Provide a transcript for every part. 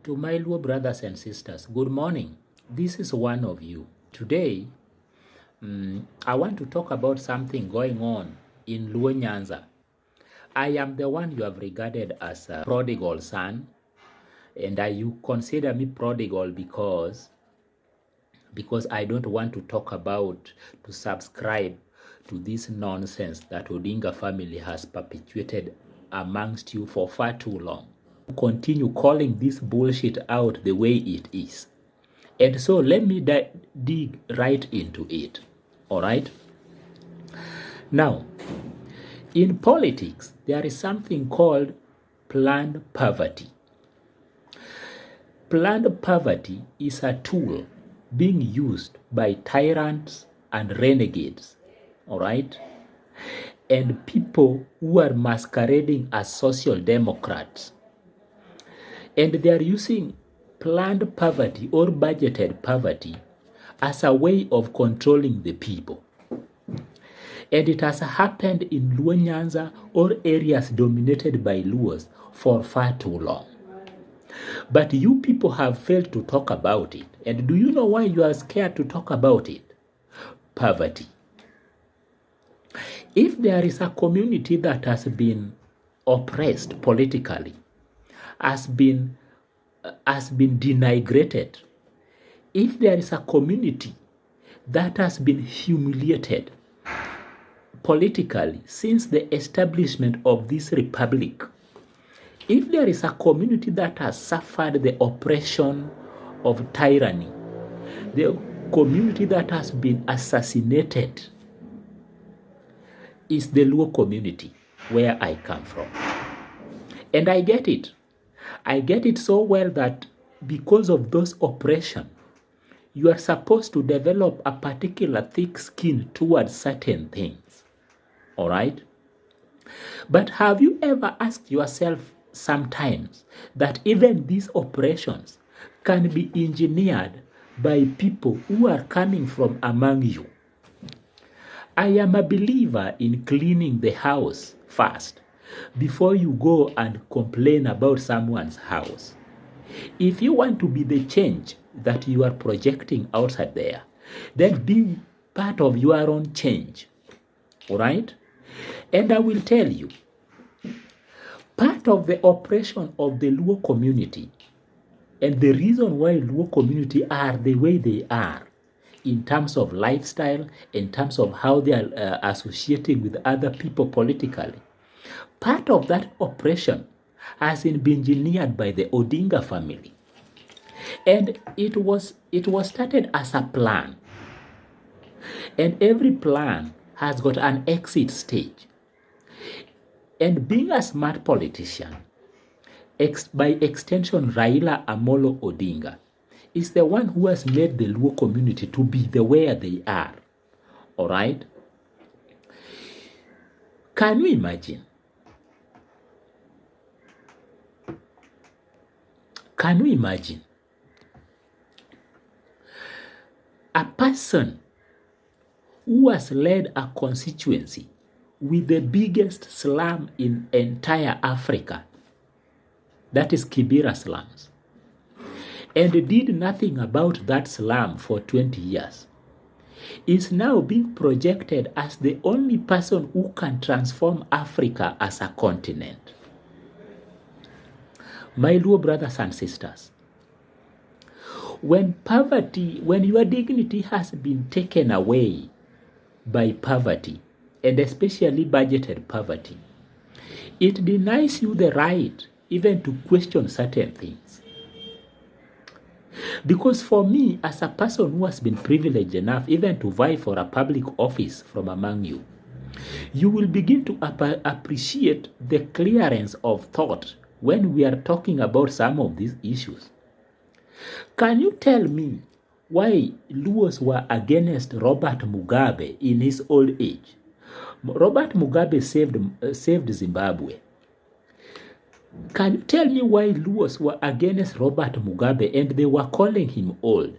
To my Luo brothers and sisters, good morning. This is one of you. Today, I want to talk about something going on in Luo Nyanza. I am the one you have regarded as a prodigal son, and you consider me prodigal because I don't want to talk about, to subscribe to this nonsense that Odinga family has perpetuated amongst you for far too long. Continue calling this bullshit out the way it is. And so let me dig right into it. All right? Now, in politics, there is something called planned poverty. Planned poverty is a tool being used by tyrants and renegades, all right? And people who are masquerading as social democrats. And they are using planned poverty or budgeted poverty as a way of controlling the people. And it has happened in Luo Nyanza or areas dominated by Luos for far too long. But you people have failed to talk about it. And do you know why you are scared to talk about it? Poverty. If there is a community that has been oppressed politically, has been denigrated, if there is a community that has been humiliated politically since the establishment of this republic, if there is a community that has suffered the oppression of tyranny, the community that has been assassinated, is the Luo community where I come from. And I get it. I get it so well that because of those oppression, you are supposed to develop a particular thick skin towards certain things. All right? But have you ever asked yourself sometimes that even these oppressions can be engineered by people who are coming from among you? I am a believer in cleaning the house first before you go and complain about someone's house. If you want to be the change that you are projecting outside there, then be part of your own change. All right? And I will tell you, part of the oppression of the Luo community and the reason why Luo community are the way they are in terms of lifestyle, in terms of how they are associating with other people politically, part of that oppression has been engineered by the Odinga family. And it was started as a plan. And every plan has got an exit stage. And being a smart politician, by extension Raila Amolo Odinga, is the one who has made the Luo community to be the way they are. All right? Can you imagine? Can you imagine a person who has led a constituency with the biggest slum in entire Africa, that is Kibera slums, and did nothing about that slum for 20 years, is now being projected as the only person who can transform Africa as a continent? My Luo brothers and sisters, when your dignity has been taken away by poverty, and especially budgeted poverty, it denies you the right even to question certain things. Because for me, as a person who has been privileged enough even to vie for a public office from among you, you will begin to appreciate the clearance of thought when we are talking about some of these issues. Can you tell me why Luos were against Robert Mugabe in his old age? Robert Mugabe saved Zimbabwe. Can you tell me why Luos were against Robert Mugabe and they were calling him old?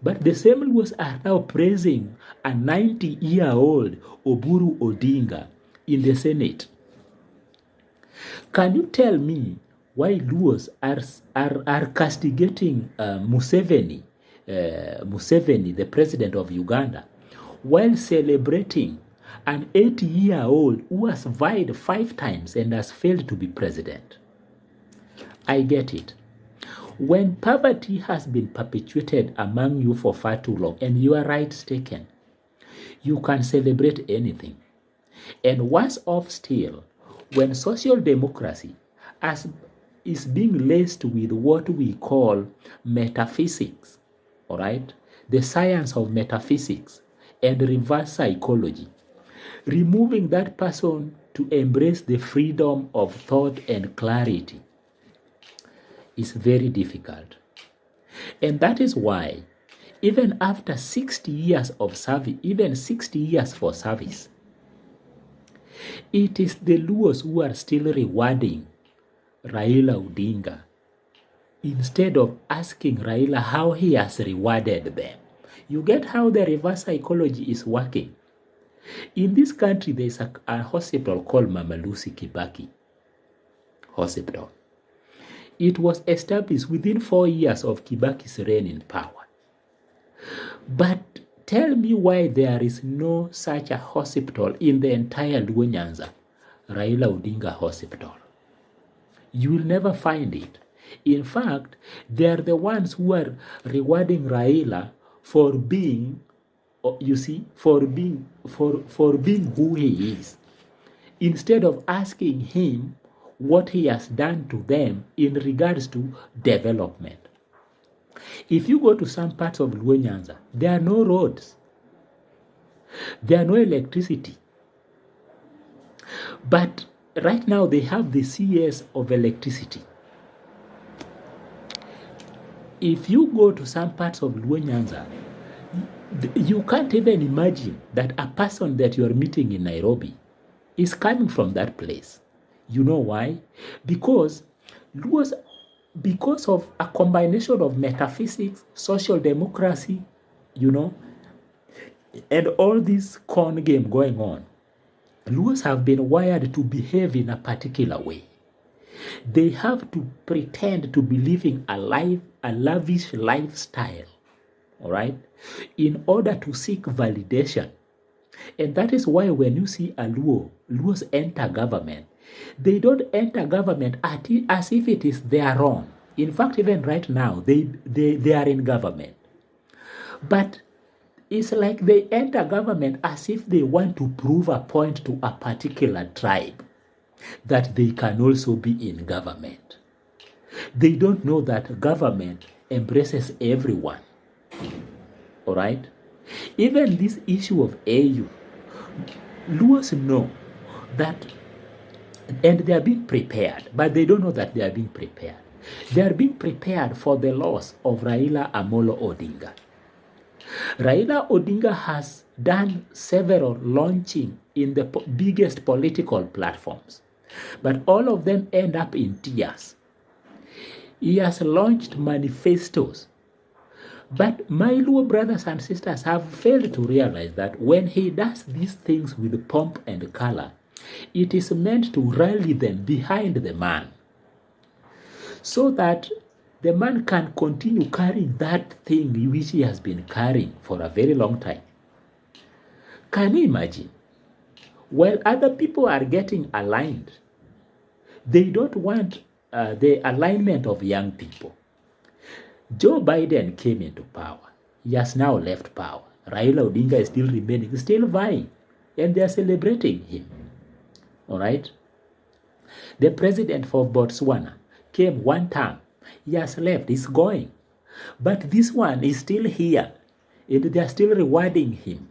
But the same Luos are now praising a 90-year-old Oburu Odinga in the Senate. Can you tell me why Luos are castigating Museveni, the president of Uganda, while celebrating an 80-year-old who has vied 5 times and has failed to be president. I get it. When poverty has been perpetuated among you for far too long and your rights taken, you can celebrate anything. And worse off still, when social democracy is being laced with what we call metaphysics, all right? The science of metaphysics and reverse psychology, removing that person to embrace the freedom of thought and clarity is very difficult. And that is why, even after 60 years of service, even 60 years for service, it is the Luos who are still rewarding Raila Odinga instead of asking Raila how he has rewarded them. You get how the reverse psychology is working. In this country, there is a hospital called Mama Lucy Kibaki Hospital. It was established within 4 years of Kibaki's reign in power. But tell me why there is no such a hospital in the entire Luo Nyanza, Raila Odinga Hospital. You will never find it. In fact, they are the ones who are rewarding Raila for being, you see, for being who he is, instead of asking him what he has done to them in regards to development. If you go to some parts of Luo Nyanza, there are no roads. There are no electricity. But right now they have the CS of electricity. If you go to some parts of Luo Nyanza, you can't even imagine that a person that you are meeting in Nairobi is coming from that place. You know why? Because of a combination of metaphysics, social democracy, you know, and all this con game going on, Luos have been wired to behave in a particular way. They have to pretend to be living a lavish lifestyle, all right, in order to seek validation. And that is why when you see a Luos enter government, they don't enter government as if it is their own. In fact, even right now, they are in government. But it's like they enter government as if they want to prove a point to a particular tribe that they can also be in government. They don't know that government embraces everyone. All right? Even this issue of AU, Luos know that, and they are being prepared, but they don't know that they are being prepared. They are being prepared for the loss of Raila Amolo Odinga. Raila Odinga has done several launching in the biggest political platforms, but all of them end up in tears. He has launched manifestos, but my Luo brothers and sisters have failed to realize that when he does these things with pomp and color, it is meant to rally them behind the man, so that the man can continue carrying that thing which he has been carrying for a very long time. Can you imagine? While other people are getting aligned, they don't want the alignment of young people. Joe Biden came into power. He has now left power. Raila Odinga is still remaining, still vying, and they are celebrating him. All right? The president for Botswana came one term. He has left. He's going. But this one is still here, and they are still rewarding him,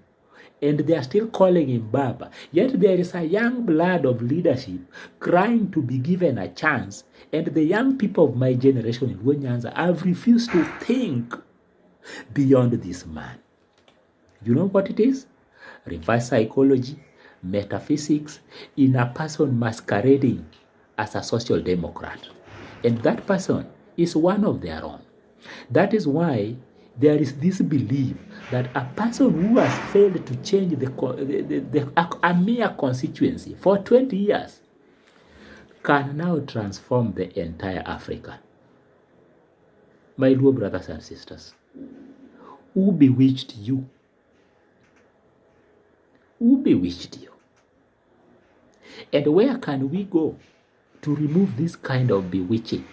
and they are still calling him Baba. Yet there is a young blood of leadership crying to be given a chance, and the young people of my generation in Luo Nyanza have refused to think beyond this man. You know what it is? Reverse psychology, metaphysics, in a person masquerading as a social democrat. And that person is one of their own. That is why there is this belief that a person who has failed to change a mere constituency for 20 years can now transform the entire Africa. My dear brothers and sisters, who bewitched you? Who bewitched you? And where can we go to remove this kind of bewitching?